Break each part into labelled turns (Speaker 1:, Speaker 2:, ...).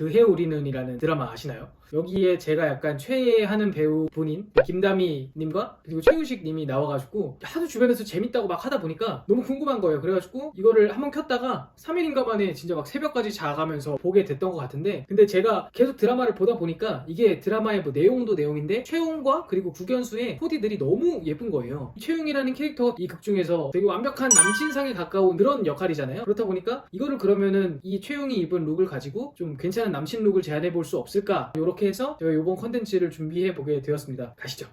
Speaker 1: 그해 우리는이라는 드라마 아시나요? 여기에 제가 약간 최애하는 배우분인 김다미 님과 그리고 최우식 님이 나와가지고 하도 주변에서 재밌다고 막 하다 보니까 너무 궁금한 거예요. 그래가지고 이거를 한번 켰다가 3일인가 만에 진짜 막 새벽까지 자가면서 보게 됐던 것 같은데, 근데 제가 계속 드라마를 보다 보니까 이게 드라마의 뭐 내용도 내용인데 최웅과 그리고 국연수의 코디들이 너무 예쁜 거예요. 최웅이라는 캐릭터가 이 극 중에서 되게 완벽한 남친상에 가까운 그런 역할이잖아요. 그렇다 보니까 이거를 그러면은 이 최웅이 입은 룩을 가지고 좀 괜찮은 남친 룩을 제안해 볼 수 없을까, 이렇게 해서 제가 이번 컨텐츠를 준비해 보게 되었습니다. 가시죠.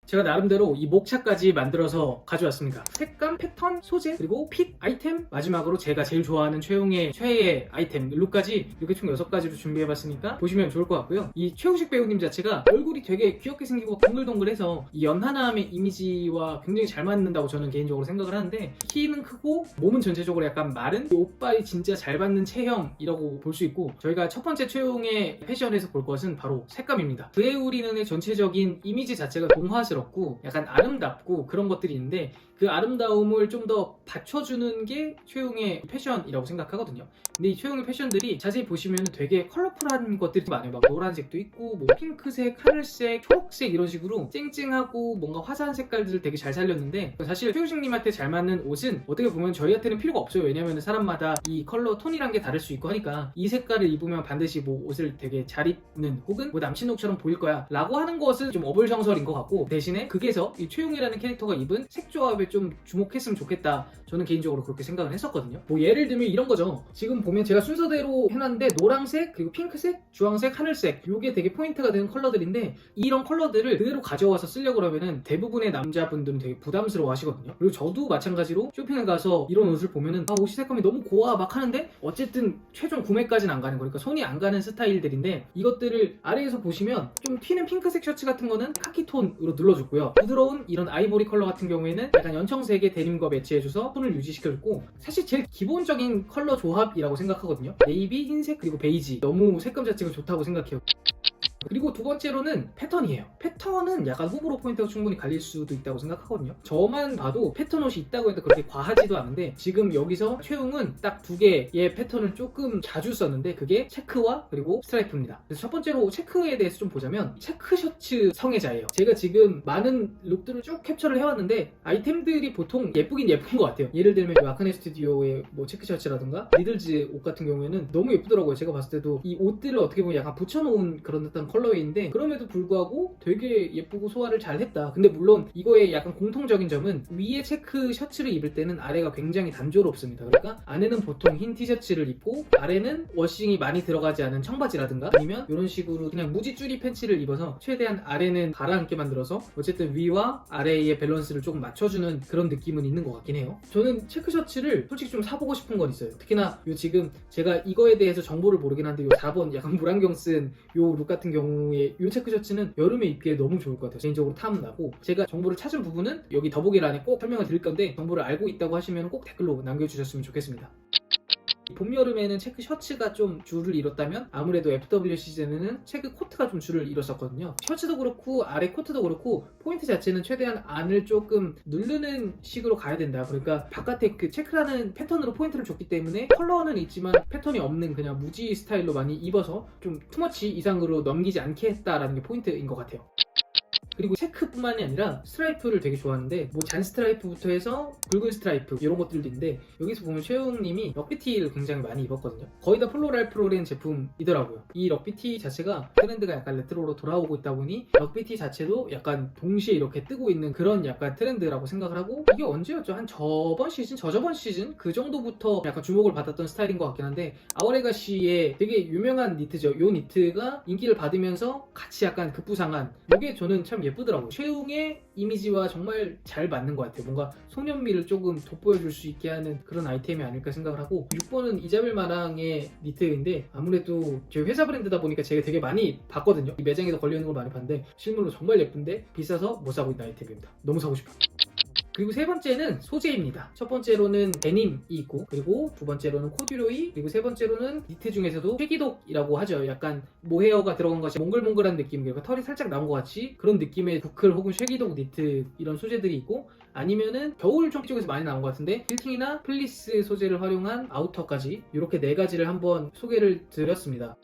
Speaker 1: 제가 나름대로 이 목차까지 만들어서 가져왔습니다. 색감, 패턴, 소재, 그리고 핏, 아이템, 마지막으로 제가 제일 좋아하는 최웅의 최애 아이템, 룩까지 이렇게 총 6가지로 준비해봤으니까 보시면 좋을 것 같고요. 이 최우식 배우님 자체가 얼굴이 되게 귀엽게 생기고 동글동글해서 이 연하남의 이미지와 굉장히 잘 맞는다고 저는 개인적으로 생각을 하는데, 키는 크고 몸은 전체적으로 약간 마른 옷빨이 진짜 잘 받는 체형이라고 볼 수 있고, 저희가 첫 번째 최웅의 패션에서 볼 것은 바로 색감입니다. 그의 우리는의 전체적인 이미지 자체가 동화스럽고 약간 아름답고 그런 것들이 있는데, 그 아름다움을 좀 더 받쳐주는 게 최웅의 패션이라고 생각하거든요. 근데 이 최웅의 패션들이 자세히 보시면 되게 컬러풀한 것들이 많아요. 막 노란색도 있고 뭐 핑크색, 하늘색, 초록색 이런 식으로 쨍쨍하고 뭔가 화사한 색깔들을 되게 잘 살렸는데, 사실 최우식님한테 잘 맞는 옷은 어떻게 보면 저희한테는 필요가 없어요. 왜냐면 사람마다 이 컬러 톤이란 게 다를 수 있고 하니까 이 색깔을 입으면 반드시 뭐 옷을 되게 잘 입는, 혹은 뭐 남친룩처럼 보일 거야 라고 하는 것은 좀 어불성설인 것 같고, 대신에 극에서 이 최웅이라는 캐릭터가 입은 색 조합에 좀 주목했으면 좋겠다, 저는 개인적으로 그렇게 생각을 했었거든요. 뭐 예를 들면 이런 거죠. 지금 보면 제가 순서대로 해놨는데 노란색, 그리고 핑크색, 주황색, 하늘색, 이게 되게 포인트가 되는 컬러들인데, 이런 컬러들을 그대로 가져와서 쓰려고 하면은 대부분의 남자분들은 되게 부담스러워 하시거든요. 그리고 저도 마찬가지로 쇼핑을 가서 이런 옷을 보면은 옷이 색감이 너무 고와 막 하는데 어쨌든 최종 구매까지는 안 가는 거니까 손이 안 가는 스타일들인데, 이것들을 아래에서 보시면 좀 튀는 핑크색 셔츠 같은 거는 카키톤으로 눌러줬고요. 부드러운 이런 아이보리 컬러 같은 경우에는 약간 연청색의 데님과 매치해줘서 톤을 유지시켜줬고, 사실 제일 기본적인 컬러 조합이라고 생각하거든요. 네이비, 흰색, 그리고 베이지, 너무 색감 자체가 좋다고 생각해요. 그리고 두 번째로는 패턴이에요. 패턴은 약간 호불호 포인트가 충분히 갈릴 수도 있다고 생각하거든요. 저만 봐도 패턴 옷이 있다고 해도 그렇게 과하지도 않은데, 지금 여기서 최웅은 딱 두 개의 패턴을 조금 자주 썼는데, 그게 체크와 그리고 스트라이프입니다. 그래서 첫 번째로 체크에 대해서 좀 보자면, 체크 셔츠 성애자예요. 제가 지금 많은 룩들을 쭉 캡처를 해왔는데 아이템들이 보통 예쁘긴 예쁜 것 같아요. 예를 들면 아크네 스튜디오의 뭐 체크 셔츠라든가 니들즈 옷 같은 경우에는 너무 예쁘더라고요. 제가 봤을 때도 이 옷들을 어떻게 보면 약간 붙여놓은 그런 듯한 컬러인데, 그럼에도 불구하고 되게 예쁘고 소화를 잘 했다. 근데 물론 이거의 약간 공통적인 점은 위에 체크 셔츠를 입을 때는 아래가 굉장히 단조롭습니다. 그러니까 안에는 보통 흰 티셔츠를 입고 아래는 워싱이 많이 들어가지 않은 청바지라든가 아니면 이런 식으로 그냥 무지 쭈리 팬츠를 입어서 최대한 아래는 가라앉게 만들어서 어쨌든 위와 아래의 밸런스를 조금 맞춰주는 그런 느낌은 있는 것 같긴 해요. 저는 체크 셔츠를 솔직히 좀 사보고 싶은 건 있어요. 특히나 요 지금 제가 이거에 대해서 정보를 모르긴 한데 요 4번 약간 물안경 쓴 요 룩 같은 경우에 요 체크 셔츠는 여름에 입기에 너무 좋을 것 같아요. 개인적으로 탐나고, 제가 정보를 찾은 부분은 여기 더보기란에 꼭 설명을 드릴 건데, 정보를 알고 있다고 하시면 꼭 댓글로 남겨주셨으면 좋겠습니다. 봄, 여름에는 체크 셔츠가 좀 줄을 이뤘다면 아무래도 FW 시즌에는 체크 코트가 좀 줄을 이뤘었거든요. 셔츠도 그렇고 아래 코트도 그렇고 포인트 자체는 최대한 안을 조금 누르는 식으로 가야 된다. 그러니까 바깥에 그 체크라는 패턴으로 포인트를 줬기 때문에 컬러는 있지만 패턴이 없는 그냥 무지 스타일로 많이 입어서 좀 투머치 이상으로 넘기지 않게 했다라는 게 포인트인 것 같아요. 그리고 체크뿐만이 아니라 스트라이프를 되게 좋아하는데, 뭐 잔 스트라이프부터 해서 붉은 스트라이프 이런 것들도 있는데, 여기서 보면 최웅님이 럭비티를 굉장히 많이 입었거든요. 거의 다 폴로랄프로렌 제품이더라고요. 이 럭비티 자체가 트렌드가 약간 레트로로 돌아오고 있다 보니 럭비티 자체도 약간 동시에 이렇게 뜨고 있는 그런 약간 트렌드라고 생각을 하고, 이게 언제였죠? 한 저번 시즌? 저저번 시즌? 그 정도부터 약간 주목을 받았던 스타일인 것 같긴 한데, 아워레가시의 되게 유명한 니트죠. 요 니트가 인기를 받으면서 같이 약간 급부상한, 이게 저는 참 예쁘더라고요. 최웅의 이미지와 정말 잘 맞는 것 같아요. 뭔가 소년미를 조금 돋보여줄 수 있게 하는 그런 아이템이 아닐까 생각을 하고, 6번은 이자벨 마랑의 니트인데, 아무래도 저희 회사 브랜드다 보니까 제가 되게 많이 봤거든요. 이 매장에서 걸려있는 걸 많이 봤는데 실물로 정말 예쁜데 비싸서 못 사고 있는 아이템입니다. 너무 사고 싶어요. 그리고 세 번째는 소재입니다. 첫 번째로는 데님이 있고, 그리고 두 번째로는 코듀로이, 그리고 세 번째로는 니트 중에서도 쉐기독이라고 하죠. 약간 모헤어가 들어간 것이 몽글몽글한 느낌, 그러니까 털이 살짝 나온 것 같이 그런 느낌의 부클 혹은 쉐기독 니트 이런 소재들이 있고, 아니면은 겨울 쪽에서 많이 나온 것 같은데 퀼팅이나 플리스 소재를 활용한 아우터까지 이렇게 네 가지를 한번 소개를 드렸습니다.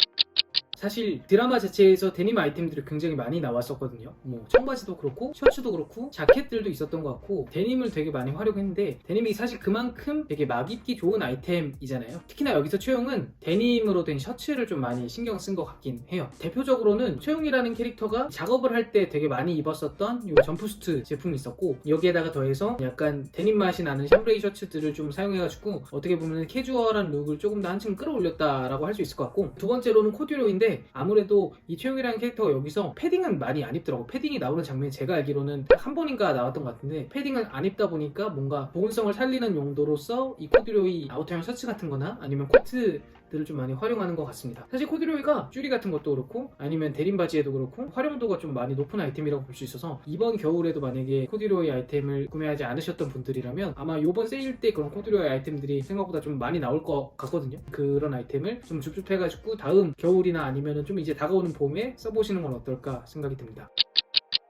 Speaker 1: 사실 드라마 자체에서 데님 아이템들이 굉장히 많이 나왔었거든요. 뭐 청바지도 그렇고 셔츠도 그렇고 자켓들도 있었던 것 같고 데님을 되게 많이 활용했는데 데님이 사실 그만큼 되게 막 입기 좋은 아이템이잖아요. 특히나 여기서 최용은 데님으로 된 셔츠를 좀 많이 신경 쓴 것 같긴 해요. 대표적으로는 최용이라는 캐릭터가 작업을 할 때 되게 많이 입었었던 이 점프수트 제품이 있었고, 여기에다가 더해서 약간 데님 맛이 나는 샴브레이 셔츠들을 좀 사용해가지고 어떻게 보면 캐주얼한 룩을 조금 더 한층 끌어올렸다라고 할 수 있을 것 같고, 두 번째로는 코듀로인데 아무래도 이 최용이라는 캐릭터가 여기서 패딩은 많이 안 입더라고. 패딩이 나오는 장면이 제가 알기로는 한 번인가 나왔던 것 같은데 패딩을 안 입다 보니까 뭔가 보온성을 살리는 용도로서 이 코듀로이 아우터형 셔츠 같은 거나 아니면 코트들을 좀 많이 활용하는 것 같습니다. 사실 코듀로이가 쭈리 같은 것도 그렇고 아니면 데님 바지에도 그렇고 활용도가 좀 많이 높은 아이템이라고 볼 수 있어서 이번 겨울에도 만약에 코듀로이 아이템을 구매하지 않으셨던 분들이라면 아마 이번 세일 때 그런 코듀로이 아이템들이 생각보다 좀 많이 나올 것 같거든요. 그런 아이템을 좀 줍줍해가지고 다음 겨울이나 아니면은 좀 이제 다가오는 봄에 써보시는 건 어떨까 생각이 듭니다.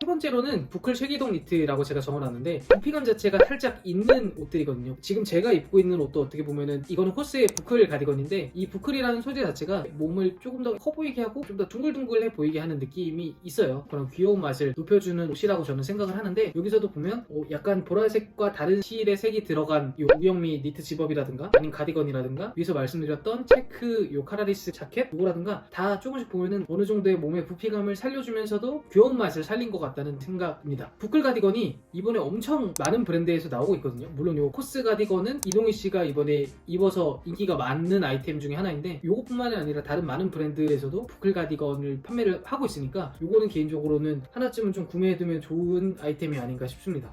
Speaker 1: 세 번째로는 부클 쉐기독 니트라고 제가 적어놨는데 부피감 자체가 살짝 있는 옷들이거든요. 지금 제가 입고 있는 옷도 어떻게 보면은 이거는 코스의 부클 가디건인데 이 부클이라는 소재 자체가 몸을 조금 더 커 보이게 하고 좀 더 둥글둥글해 보이게 하는 느낌이 있어요. 그런 귀여운 맛을 높여주는 옷이라고 저는 생각을 하는데 여기서도 보면 약간 보라색과 다른 실의 색이 들어간 이 우영미 니트 집업이라든가 아니면 가디건이라든가 위에서 말씀드렸던 체크 요 카라리스 자켓 요거라든가 다 조금씩 보면은 어느 정도의 몸의 부피감을 살려주면서도 귀여운 맛을 살린 것 같다는 생각입니다. 부클 가디건이 이번에 엄청 많은 브랜드에서 나오고 있거든요. 물론 요 코스 가디건은 이동희 씨가 이번에 입어서 인기가 많은 아이템 중에 하나인데 요것뿐만이 아니라 다른 많은 브랜드에서도 부클 가디건을 판매를 하고 있으니까 요거는 개인적으로는 하나쯤은 좀 구매해두면 좋은 아이템이 아닌가 싶습니다.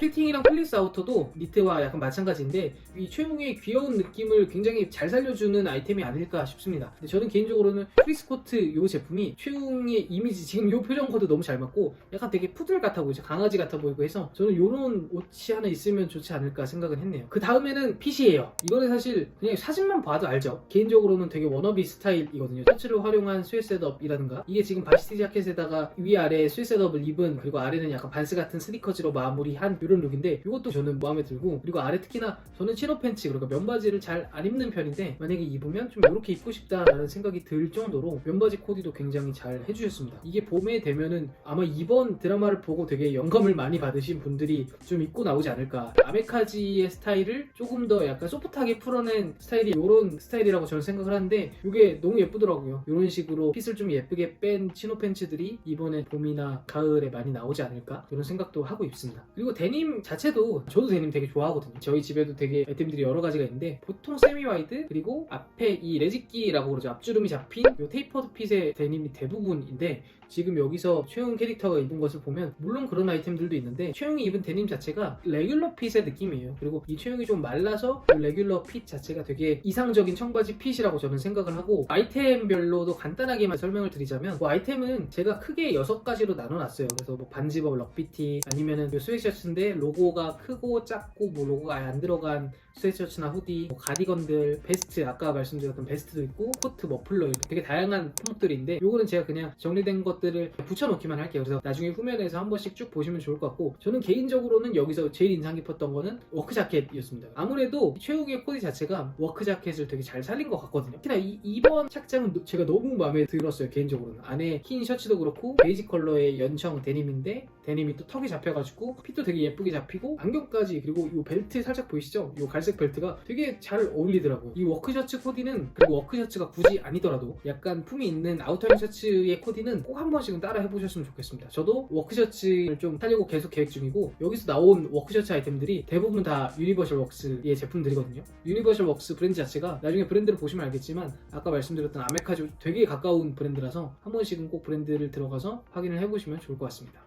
Speaker 1: 퀼팅이랑 플리스 아우터도 니트와 약간 마찬가지인데 이 최용의 귀여운 느낌을 굉장히 잘 살려주는 아이템이 아닐까 싶습니다. 근데 저는 개인적으로는 플리스 코트 이 제품이 최용의 이미지 지금 이 표정 코드 너무 잘 맞고 약간 되게 푸들 같아 보이죠. 강아지 같아 보이고 해서 저는 이런 옷이 하나 있으면 좋지 않을까 생각은 했네요. 그 다음에는 핏이에요. 이거는 사실 그냥 사진만 봐도 알죠. 개인적으로는 되게 워너비 스타일이거든요. 셔츠를 활용한 스웨트 셋업이라든가 이게 지금 바시티 자켓에다가 위아래 스웨트 셋업을 입은 그리고 아래는 약간 반스 같은 스니커즈로 마무리한 이런 룩인데 이것도 저는 마음에 들고, 그리고 아래 특히나 저는 치노 팬츠 그러니까 면바지를 잘 안 입는 편인데 만약에 입으면 좀 이렇게 입고 싶다라는 생각이 들 정도로 면바지 코디도 굉장히 잘 해주셨습니다. 이게 봄에 되면은 아마 이번 드라마를 보고 되게 영감을 많이 받으신 분들이 좀 입고 나오지 않을까. 아메카지의 스타일을 조금 더 약간 소프트하게 풀어낸 스타일이 이런 스타일이라고 저는 생각을 하는데 이게 너무 예쁘더라고요. 이런 식으로 핏을 좀 예쁘게 뺀 치노 팬츠들이 이번에 봄이나 가을에 많이 나오지 않을까 이런 생각도 하고 있습니다. 그리고 데님 자체도 저도 데님 되게 좋아하거든요. 저희 집에도 되게 아이템들이 여러 가지가 있는데 보통 세미 와이드 그리고 앞에 이 레지끼라고 그러죠. 앞주름이 잡힌 요 테이퍼드 핏의 데님이 대부분인데 지금 여기서 최용 캐릭터가 입은 것을 보면 물론 그런 아이템들도 있는데 최용이 입은 데님 자체가 레귤러 핏의 느낌이에요. 그리고 이 최용이 좀 말라서 이 레귤러 핏 자체가 되게 이상적인 청바지 핏이라고 저는 생각을 하고, 아이템별로도 간단하게만 설명을 드리자면 뭐 아이템은 제가 크게 6가지로 나눠놨어요. 그래서 뭐 반지버 럭비티 아니면은 스웨트셔츠인데 로고가 크고 작고 뭐 로고가 아예 안 들어간 스웨트셔츠나 후디, 뭐 가디건들, 베스트 아까 말씀드렸던 베스트도 있고 코트, 머플러 이렇게 되게 다양한 품목들인데 요거는 제가 그냥 정리된 것들을 붙여놓기만 할게요. 그래서 나중에 후면에서 한 번씩 쭉 보시면 좋을 것 같고, 저는 개인적으로는 여기서 제일 인상 깊었던 거는 워크 자켓이었습니다. 아무래도 최욱의 코디 자체가 워크 자켓을 되게 잘 살린 것 같거든요. 특히나 이번 착장은 제가 너무 마음에 들었어요. 개인적으로는 안에 흰 셔츠도 그렇고 베이지 컬러의 연청 데님인데 데님이 또 턱이 잡혀가지고 핏도 되게 예쁘게 잡히고 안경까지, 그리고 이 벨트 살짝 보이시죠? 이 갈색 벨트가 되게 잘 어울리더라고요. 이 워크셔츠 코디는, 그리고 워크셔츠가 굳이 아니더라도 약간 품이 있는 아우터형 셔츠의 코디는 꼭 한 번씩은 따라 해보셨으면 좋겠습니다. 저도 워크셔츠를 좀 사려고 계속 계획 중이고 여기서 나온 워크셔츠 아이템들이 대부분 다 유니버셜 웍스의 제품들이거든요. 유니버셜 웍스 브랜드 자체가 나중에 브랜드를 보시면 알겠지만 아까 말씀드렸던 아메카지 되게 가까운 브랜드라서 한 번씩은 꼭 브랜드를 들어가서 확인을 해보시면 좋을 것 같습니다.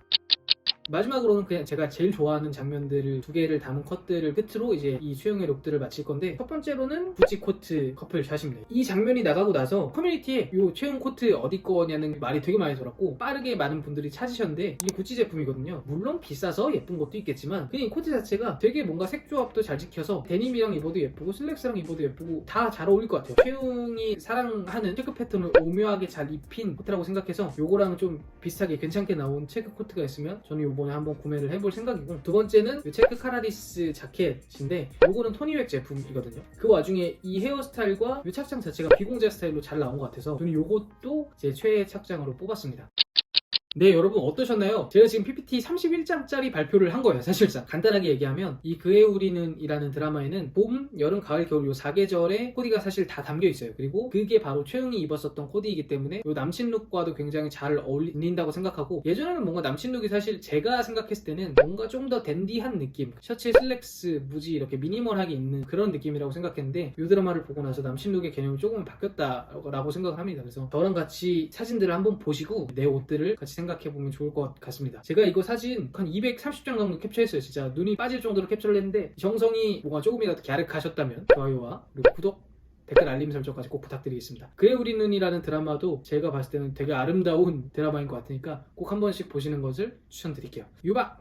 Speaker 1: 마지막으로는 그냥 제가 제일 좋아하는 장면들을 두 개를 담은 컷들을 끝으로 이제 이 최용의 룩들을 마칠 건데, 첫 번째로는 구찌 코트 커플 샷입니다. 이 장면이 나가고 나서 커뮤니티에 요 최용 코트 어디 거냐는 말이 되게 많이 돌았고 빠르게 많은 분들이 찾으셨는데, 이게 구찌 제품이거든요. 물론 비싸서 예쁜 것도 있겠지만 그냥 이 코트 자체가 되게 뭔가 색조합도 잘 지켜서 데님이랑 입어도 예쁘고 슬랙스랑 입어도 예쁘고 다 잘 어울릴 것 같아요. 최용이 사랑하는 체크 패턴을 오묘하게 잘 입힌 코트라고 생각해서 요거랑 좀 비슷하게 괜찮게 나온 체크 코트가 있으면 저는 요번에 한번 구매를 해볼 생각이고, 두 번째는 요 체크 카라리스 자켓인데 요거는 토니웩 제품이거든요. 그 와중에 이 헤어스타일과 요 착장 자체가 비공제 스타일로 잘 나온 것 같아서 저는 요것도 제 최애 착장으로 뽑았습니다. 네, 여러분 어떠셨나요? 제가 지금 PPT 31장짜리 발표를 한 거예요. 사실상 간단하게 얘기하면 이 그의 우리는 이라는 드라마에는 봄, 여름, 가을, 겨울 요 4계절의 코디가 사실 다 담겨 있어요. 그리고 그게 바로 최용이 입었었던 코디이기 때문에 요 남친 룩과도 굉장히 잘 어울린다고 생각하고, 예전에는 뭔가 남친 룩이 사실 제가 생각했을 때는 뭔가 좀 더 댄디한 느낌, 셔츠에 슬랙스, 무지 이렇게 미니멀하게 입는 그런 느낌이라고 생각했는데 이 드라마를 보고 나서 남친 룩의 개념이 조금 바뀌었다라고 생각을 합니다. 그래서 저랑 같이 사진들을 한번 보시고 내 옷들을 같이 생각해보면 좋을 것 같습니다. 제가 이거 사진 한 230장 정도 캡처했어요. 진짜 눈이 빠질 정도로 캡처를 했는데 정성이 뭔가 조금이라도 갸륵하셨다면 좋아요와 그리고 구독, 댓글 알림 설정까지 꼭 부탁드리겠습니다. 그의 우리는이라는 드라마도 제가 봤을 때는 되게 아름다운 드라마인 것 같으니까 꼭 한 번씩 보시는 것을 추천드릴게요. 유바!